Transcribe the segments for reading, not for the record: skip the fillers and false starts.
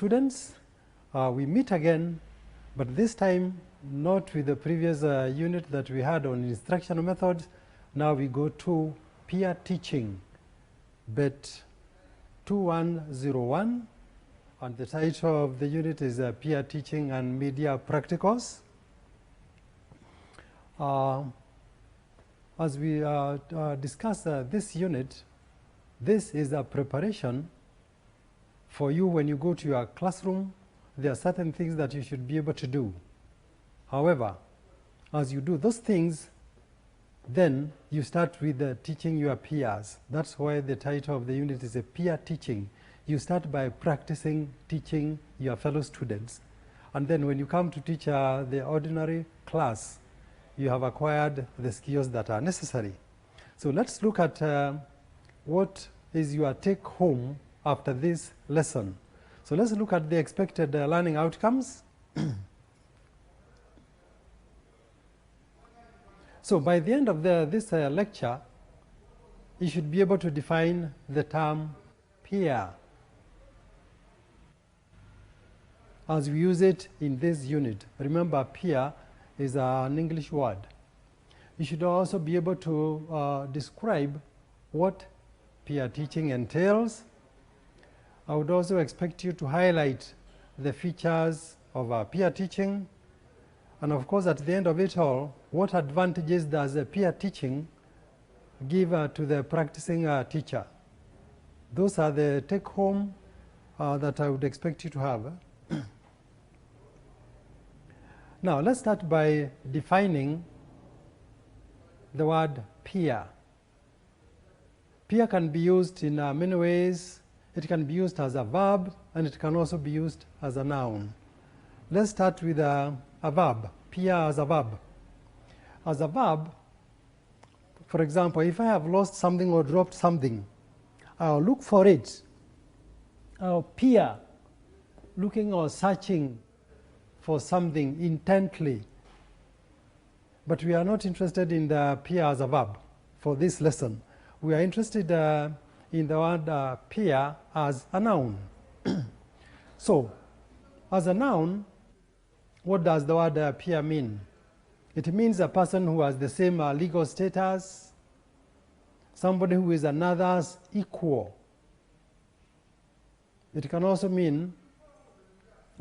students, we meet again, but this time not with the previous unit that we had on instructional methods. Now we go to peer teaching, BET2101, and the title of the unit is Peer Teaching and Media Practicals. As we discuss this unit, this is a preparation for you when you go to your classroom. There are certain things that you should be able to do. However, as you do those things, then you start with teaching your peers. That's why the title of the unit is a peer teaching. You start by practicing teaching your fellow students. And then when you come to teach the ordinary class, you have acquired the skills that are necessary. So let's look at what is your take home after this lesson. So let's look at the expected learning outcomes. So by the end of this lecture, you should be able to define the term peer as we use it in this unit. Remember, peer is an English word. You should also be able to describe what peer teaching entails. I would also expect you to highlight the features of peer teaching. And of course, at the end of it all, what advantages does peer teaching give to the practicing teacher? Those are the take home that I would expect you to have. Now, let's start by defining the word peer. Peer can be used in many ways. It can be used as a verb, and it can also be used as a noun. Let's start with a verb, peer as a verb. As a verb, for example, if I have lost something or dropped something, I'll look for it. I'll peer, looking or searching for something intently. But we are not interested in the peer as a verb for this lesson. We are interested in the word peer as a noun. So, as a noun, what does the word peer mean? It means a person who has the same legal status, somebody who is another's equal. It can also mean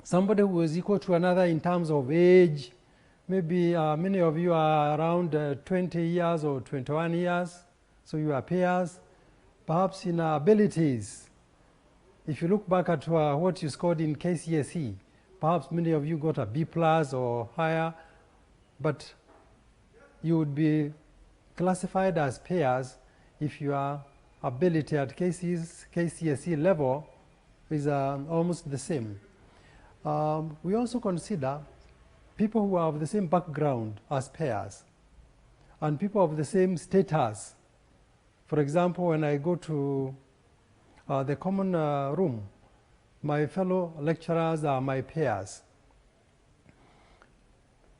somebody who is equal to another in terms of age. Maybe many of you are around 20 years or 21 years, so you are peers. Perhaps in abilities, if you look back at what you scored in KCSE, perhaps many of you got a B+ or higher, but you would be classified as peers if your ability at KCSE level is almost the same. We also consider people who are of the same background as peers and people of the same status. For example, when I go to the common room, my fellow lecturers are my peers.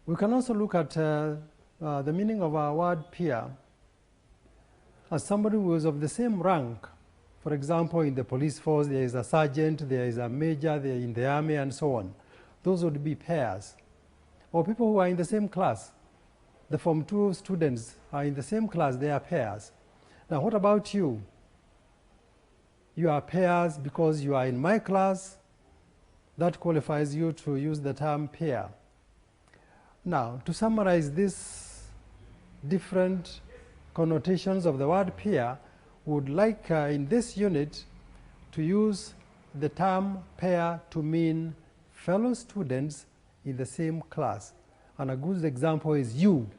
We can also look at the meaning of our word peer as somebody who is of the same rank. For example, in the police force, there is a sergeant, there is a major, there in the army, and so on. Those would be peers. Or people who are in the same class. The Form 2 students are in the same class, they are peers. Now, what about you? You are peers because you are in my class. That qualifies you to use the term peer. Now, to summarize these different connotations of the word peer, we would like in this unit to use the term peer to mean fellow students in the same class. And a good example is you.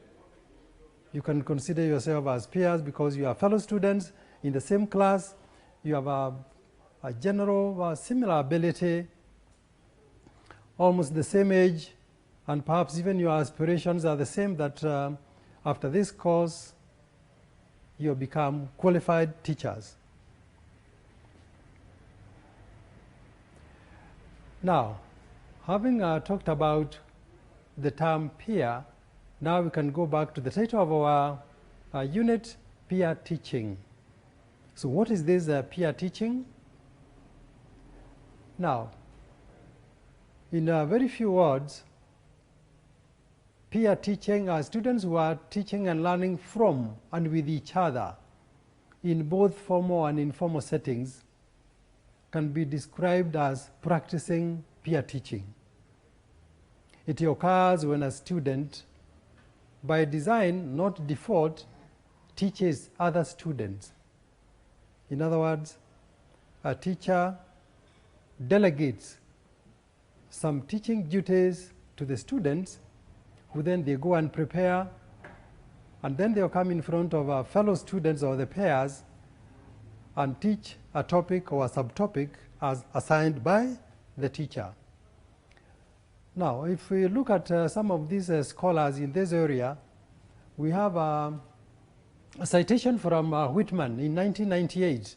You can consider yourself as peers because you are fellow students in the same class. You have a general similar ability, almost the same age, and perhaps even your aspirations are the same, that after this course you become qualified teachers. Now, having talked about the term peer, now we can go back to the title of our unit, peer teaching. So what is this peer teaching? Now, In very few words, peer teaching are students who are teaching and learning from and with each other in both formal and informal settings can be described as practicing peer teaching. It occurs when a student, by design, not default, teaches other students. In other words, a teacher delegates some teaching duties to the students, who then they go and prepare, and then they'll come in front of fellow students or the peers and teach a topic or a subtopic as assigned by the teacher. Now, if we look at some of these scholars in this area, we have a citation from Whitman in 1998.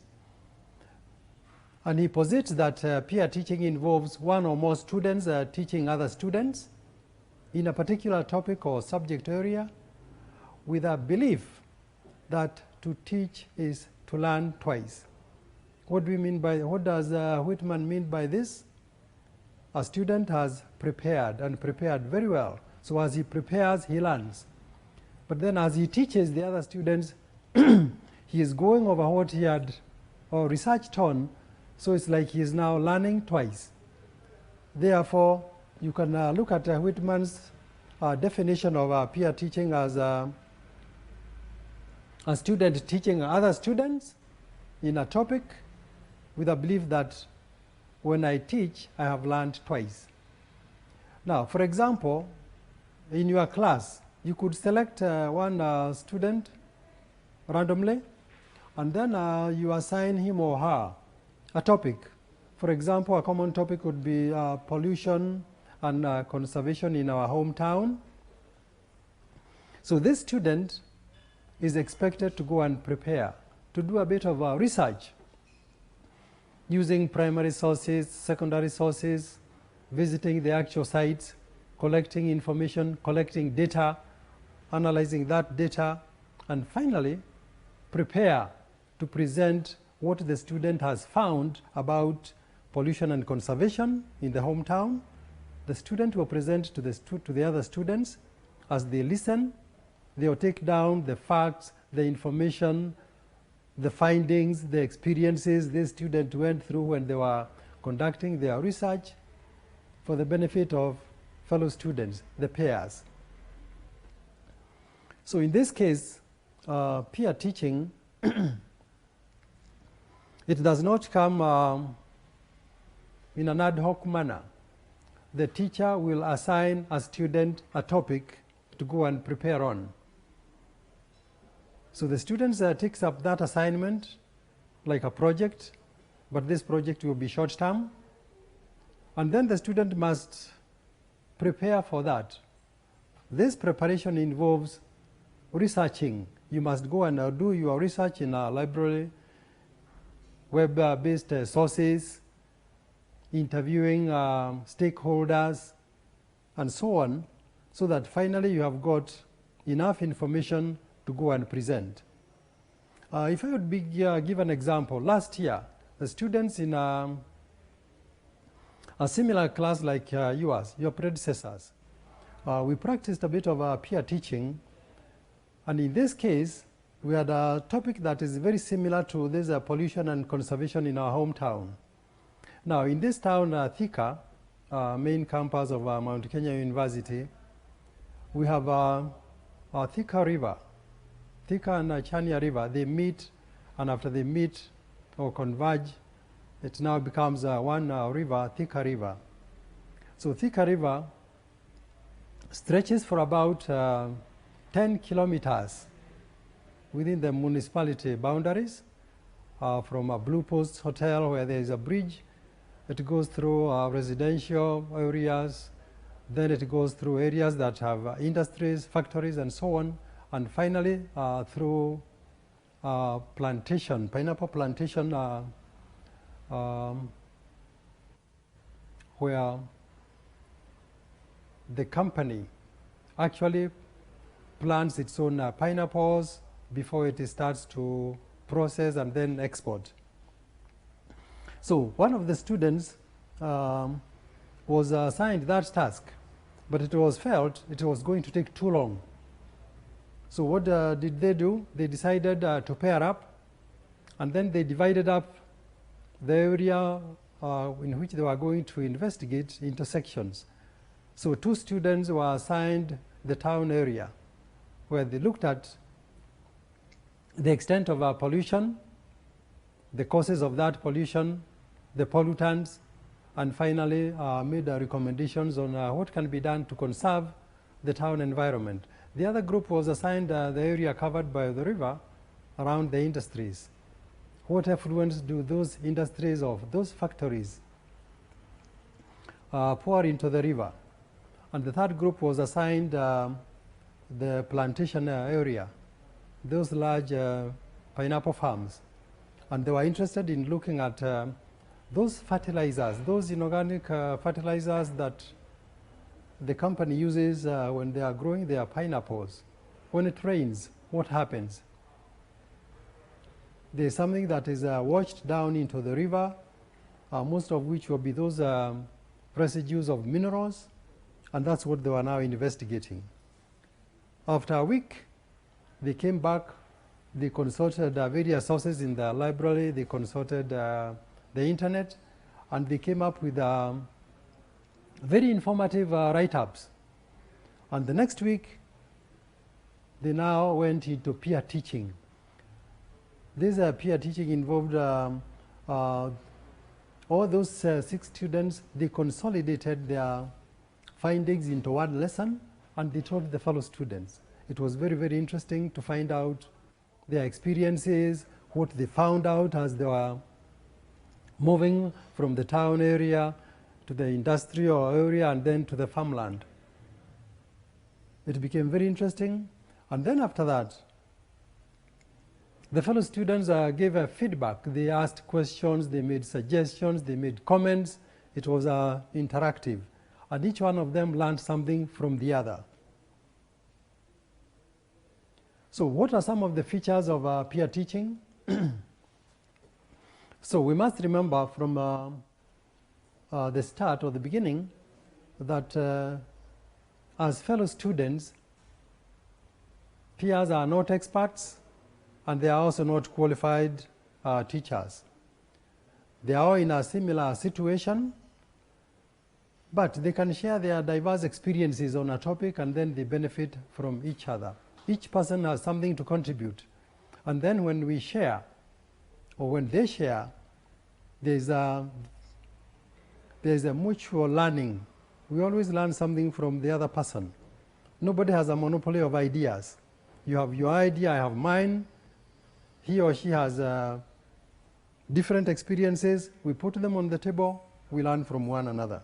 And he posits that peer teaching involves one or more students teaching other students in a particular topic or subject area with a belief that to teach is to learn twice. What does Whitman mean by this? A student has prepared and prepared very well. So as he prepares, he learns. But then as he teaches the other students, he is going over what he had researched on. So it's like he is now learning twice. Therefore, you can look at Whitman's definition of peer teaching as a student teaching other students in a topic with a belief that when I teach, I have learned twice. Now, for example, in your class, you could select one student randomly, and then you assign him or her a topic. For example, a common topic would be pollution and conservation in our hometown. So this student is expected to go and prepare, to do a bit of research using primary sources, secondary sources, visiting the actual sites, collecting information, collecting data, analyzing that data, and finally prepare to present what the student has found about pollution and conservation in the hometown. The student will present to the other students. As they listen, they will take down the facts, the information, the findings, the experiences this student went through when they were conducting their research for the benefit of fellow students, the peers. So in this case, peer teaching, it does not come in an ad hoc manner. The teacher will assign a student a topic to go and prepare on. So the student takes up that assignment like a project, but this project will be short term. And then the student must prepare for that. This preparation involves researching. You must go and do your research in a library, web-based sources, interviewing stakeholders, and so on, so that finally you have got enough information to go and present. If I would give an example, last year, the students in a similar class like yours, your predecessors, we practiced a bit of peer teaching, and in this case, we had a topic that is very similar to this pollution and conservation in our hometown. Now, in this town, Thika, main campus of Mount Kenya University, we have Thika River. Thika and Chania River, they meet, and after they meet or converge, it now becomes one river, Thika River. So Thika River stretches for about 10 kilometers within the municipality boundaries, from a Blue Post Hotel where there is a bridge. It goes through residential areas, then it goes through areas that have industries, factories, and so on, and finally through plantation, pineapple plantation, where the company actually plants its own pineapples before it starts to process and then export. So one of the students was assigned that task, but it was felt it was going to take too long. So what did they do? They decided to pair up, and then they divided up the area in which they were going to investigate into sections. So 2 students were assigned the town area, where they looked at the extent of pollution, the causes of that pollution, the pollutants, and finally made recommendations on what can be done to conserve the town environment. The other group was assigned the area covered by the river around the industries. What effluents do those industries or those factories pour into the river? And the third group was assigned the plantation area, those large pineapple farms. And they were interested in looking at those fertilizers, those inorganic fertilizers that the company uses when they are growing their pineapples. When it rains, what happens? There's something that is washed down into the river, most of which will be those residues of minerals, and that's what they were now investigating. After a week, they came back, they consulted various sources in the library, they consulted the internet, and they came up with very informative write-ups. And the next week, they now went into peer teaching. This peer teaching involved all those 6 students. They consolidated their findings into one lesson, and they told the fellow students. It was very, very interesting to find out their experiences, what they found out as they were moving from the town area to the industrial area and then to the farmland. It became very interesting. And then after that, the fellow students gave feedback. They asked questions, they made suggestions, they made comments. It was interactive. And each one of them learned something from the other. So what are some of the features of peer teaching? So we must remember from the start or the beginning that as fellow students, peers are not experts, and they are also not qualified teachers. They are all in a similar situation, but they can share their diverse experiences on a topic, and then they benefit from each other. Each person has something to contribute. And then when we share, or when they share, there's a mutual learning. We always learn something from the other person. Nobody has a monopoly of ideas. You have your idea, I have mine. He or she has different experiences. We put them on the table, we learn from one another.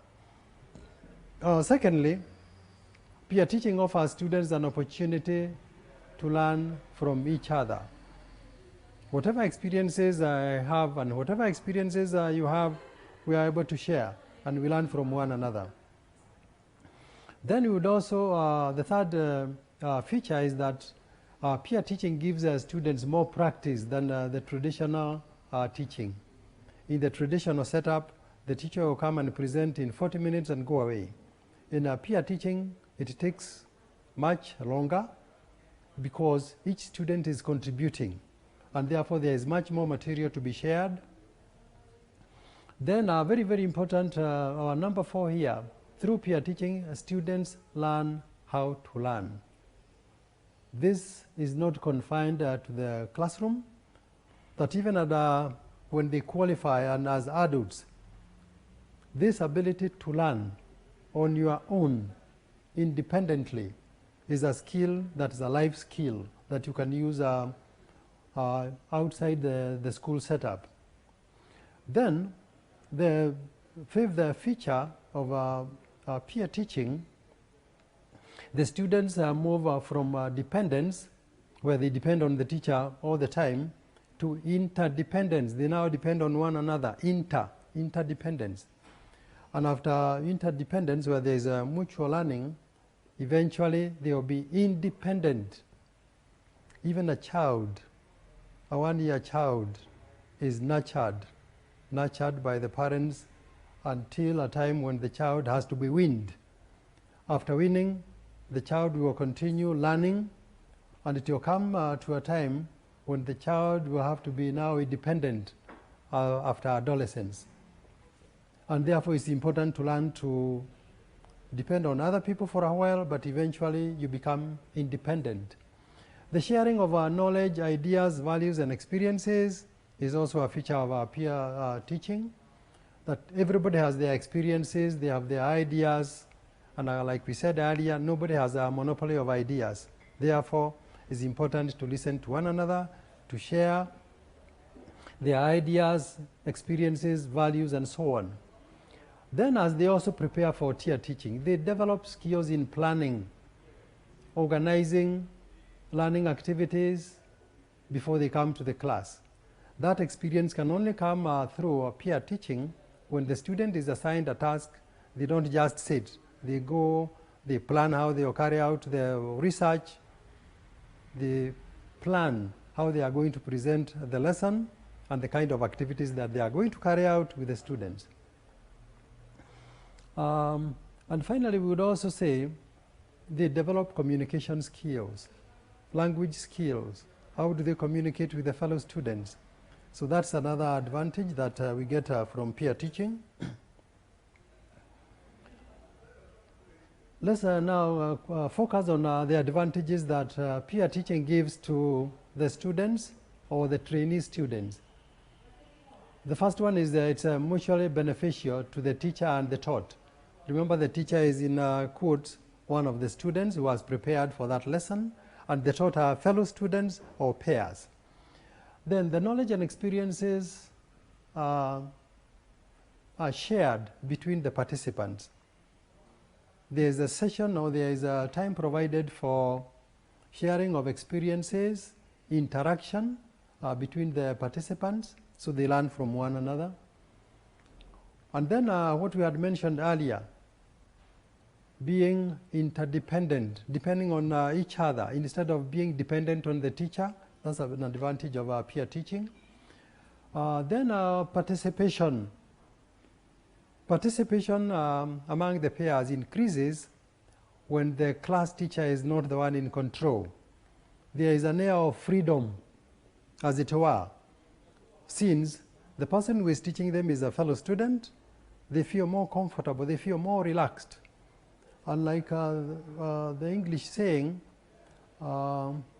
Secondly, peer teaching offers students an opportunity to learn from each other. Whatever experiences I have and whatever experiences you have, we are able to share and we learn from one another. Then we would also, the third feature is that peer teaching gives students more practice than the traditional teaching. In the traditional setup, the teacher will come and present in 40 minutes and go away. In peer teaching, it takes much longer because each student is contributing, and therefore there is much more material to be shared. Then very, very important, our number 4 here, through peer teaching, students learn how to learn. This is not confined to the classroom, that even at, when they qualify and as adults, this ability to learn on your own, independently, is a skill that is a life skill that you can use outside the school setup. Then the fifth feature of peer teaching, the students move from dependence, where they depend on the teacher all the time, to interdependence. They now depend on one another, interdependence. And after interdependence, where there is mutual learning, eventually they will be independent. Even a child, a 1-year child, is nurtured by the parents until a time when the child has to be weaned. After weaning, the child will continue learning, and it will come to a time when the child will have to be now independent after adolescence. And therefore, it's important to learn to depend on other people for a while, but eventually you become independent. The sharing of our knowledge, ideas, values, and experiences is also a feature of our peer teaching, that everybody has their experiences, they have their ideas, and like we said earlier, nobody has a monopoly of ideas. Therefore, it's important to listen to one another, to share their ideas, experiences, values, and so on. Then, as they also prepare for tier teaching, they develop skills in planning, organizing, learning activities before they come to the class. That experience can only come through peer teaching. When the student is assigned a task, they don't just sit. They go, they plan how they will carry out their research, they plan how they are going to present the lesson and the kind of activities that they are going to carry out with the students. And finally, we would also say they develop communication skills, language skills. How do they communicate with the fellow students? So that's another advantage that we get from peer teaching. Let's now focus on the advantages that peer teaching gives to the students or the trainee students. The first one is that it's mutually beneficial to the teacher and the taught. Remember, the teacher is in quotes one of the students who has prepared for that lesson, and the taught are fellow students or peers. Then the knowledge and experiences are shared between the participants. There is a session or there is a time provided for sharing of experiences, interaction between the participants, so they learn from one another. And then what we had mentioned earlier, being interdependent, depending on each other, instead of being dependent on the teacher. That's an advantage of our peer teaching. Then participation. Participation among the peers increases when the class teacher is not the one in control. There is an air of freedom, as it were. Since the person who is teaching them is a fellow student, they feel more comfortable, they feel more relaxed. Unlike the English saying,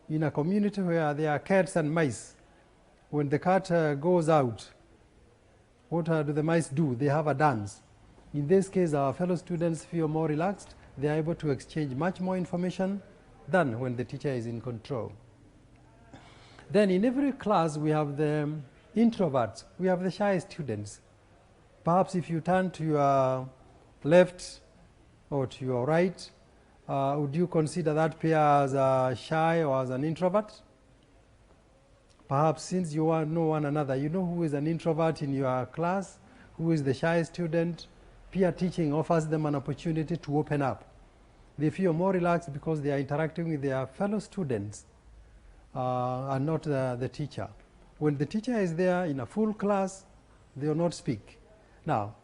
in a community where there are cats and mice, when the cat goes out, what do the mice do? They have a dance. In this case, our fellow students feel more relaxed. They are able to exchange much more information than when the teacher is in control. Then in every class, we have the introverts. We have the shy students. Perhaps if you turn to your left or to your right, would you consider that peer as a shy or as an introvert? Perhaps since you know one another, you know who is an introvert in your class, who is the shy student. Peer teaching offers them an opportunity to open up. They feel more relaxed because they are interacting with their fellow students and not the teacher. When the teacher is there in a full class, they will not speak. Now,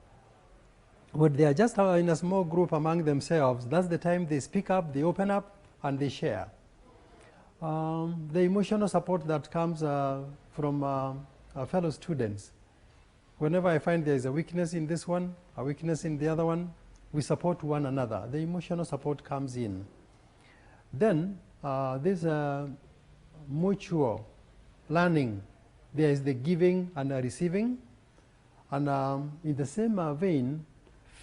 when they are just in a small group among themselves, that's the time they speak up, they open up, and they share. The emotional support that comes from our fellow students. Whenever I find there is a weakness in this one, a weakness in the other one, we support one another. The emotional support comes in. Then there's a mutual learning. There is the giving and the receiving. And in the same vein,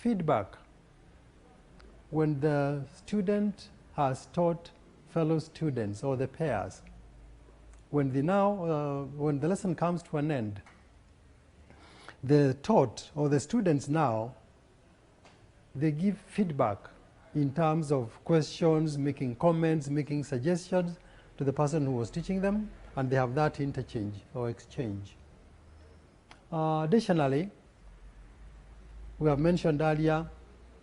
feedback. When the student has taught fellow students or the peers, when the lesson comes to an end, the taught or the students now, they give feedback in terms of questions, making comments, making suggestions to the person who was teaching them, and they have that interchange or exchange. Additionally, we have mentioned earlier,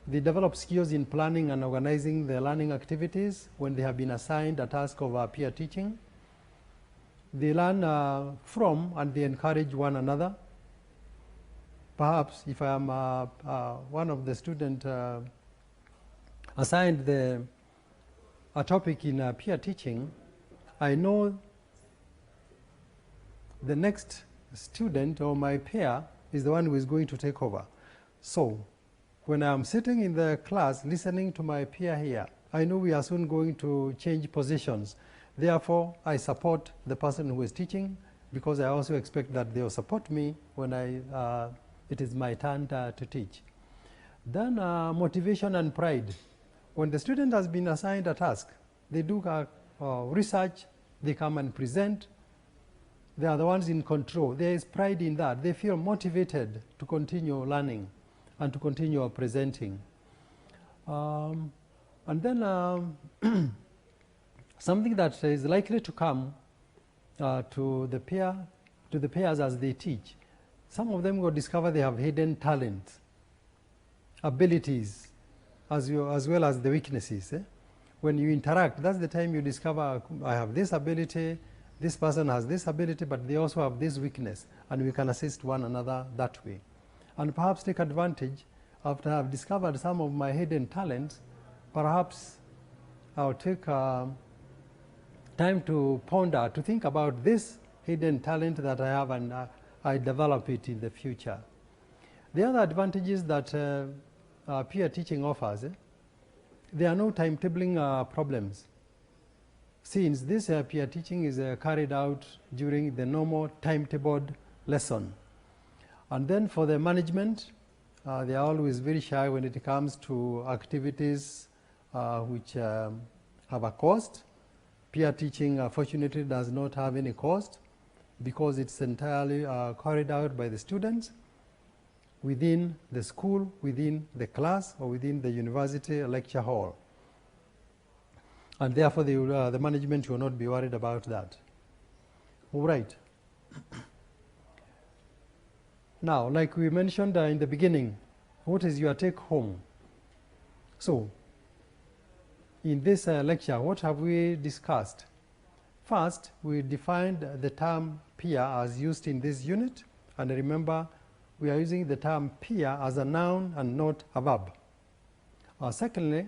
they develop skills in planning and organizing their learning activities when they have been assigned a task of peer teaching. They learn from and they encourage one another. perhaps if I am one of the students assigned a topic in peer teaching, I know the next student or my peer is the one who is going to take over. So when I'm sitting in the class listening to my peer here, I know we are soon going to change positions. Therefore, I support the person who is teaching, because I also expect that they will support me when it is my turn to teach. Then motivation and pride. When the student has been assigned a task, they do research, they come and present. They are the ones in control. There is pride in that. They feel motivated to continue learning and to continue presenting. And then something that is likely to come to the peers as they teach. Some of them will discover they have hidden talent, abilities, as well as the weaknesses. When you interact, that's the time you discover, I have this ability, this person has this ability, but they also have this weakness, and we can assist one another that way. And perhaps take advantage, after I've discovered some of my hidden talents, perhaps I'll take time to ponder, to think about this hidden talent that I have, and I develop it in the future. The other advantages that peer teaching offers, there are no timetabling problems, since this peer teaching is carried out during the normal timetabled lesson. And then for the management, they are always very shy when it comes to activities which have a cost. Peer teaching, fortunately, does not have any cost, because it's entirely carried out by the students within the school, within the class, or within the university lecture hall. And therefore, the management will not be worried about that. All right. Now, like we mentioned in the beginning, what is your take home? So, in this lecture, what have we discussed? First, we defined the term peer as used in this unit. And remember, we are using the term peer as a noun and not a verb. Secondly,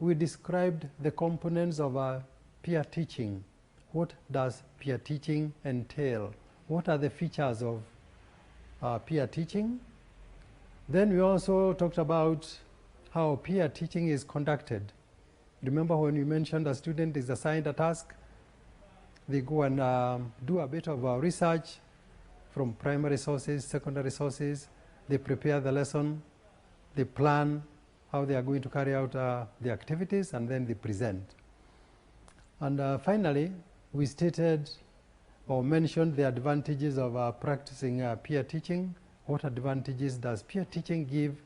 we described the components of peer teaching. What does peer teaching entail? What are the features of peer teaching? Then we also talked about how peer teaching is conducted. Remember when we mentioned a student is assigned a task, they go and do a bit of research from primary sources, secondary sources, they prepare the lesson, they plan how they are going to carry out the activities, and then they present. And finally, we stated or mentioned the advantages of practicing peer teaching. What advantages does peer teaching give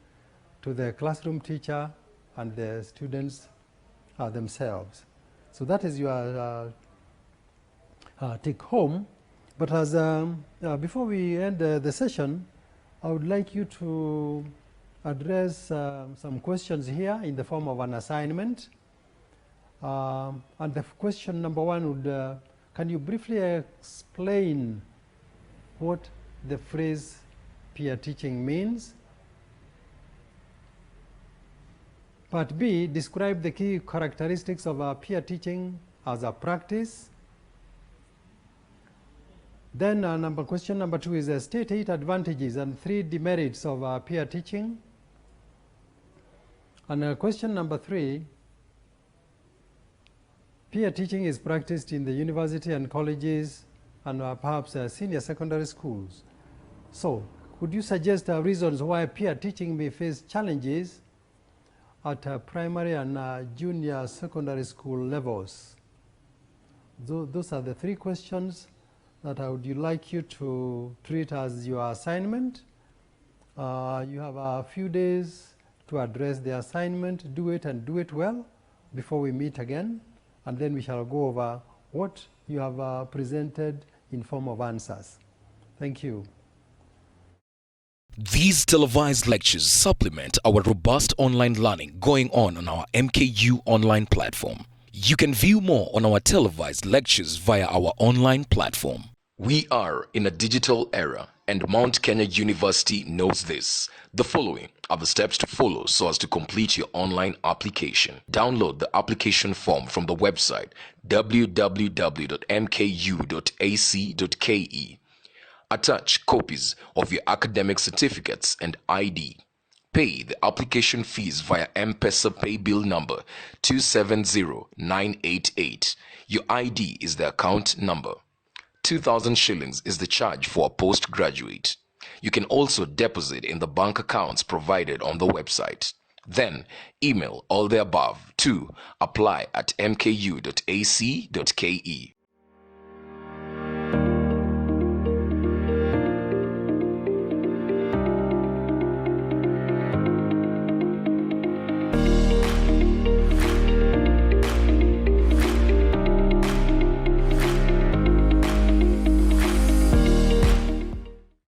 to the classroom teacher and the students themselves? So that is your take home. But as before we end the session, I would like you to address some questions here in the form of an assignment. And the question number one would, can you briefly explain what the phrase peer teaching means? Part B, describe the key characteristics of peer teaching as a practice. Then question number two is state 8 advantages and 3 demerits of peer teaching. And question number 3, peer teaching is practiced in the university and colleges and perhaps senior secondary schools. So could you suggest reasons why peer teaching may face challenges at primary and junior secondary school levels? Those are the 3 questions that I would like you to treat as your assignment. You have a few days to address the assignment. Do it and do it well before we meet again, and then we shall go over what you have presented in form of answers. Thank you. These televised lectures supplement our robust online learning going on our MKU online platform. You can view more on our televised lectures via our online platform. We are in a digital era. and Mount Kenya University knows this. The following are the steps to follow so as to complete your online application. Download the application form from the website www.mku.ac.ke. Attach copies of your academic certificates and ID. Pay the application fees via M-Pesa pay bill number 270988. Your ID is the account number. 2,000 shillings is the charge for a postgraduate. You can also deposit in the bank accounts provided on the website. Then email all the above to apply@mku.ac.ke.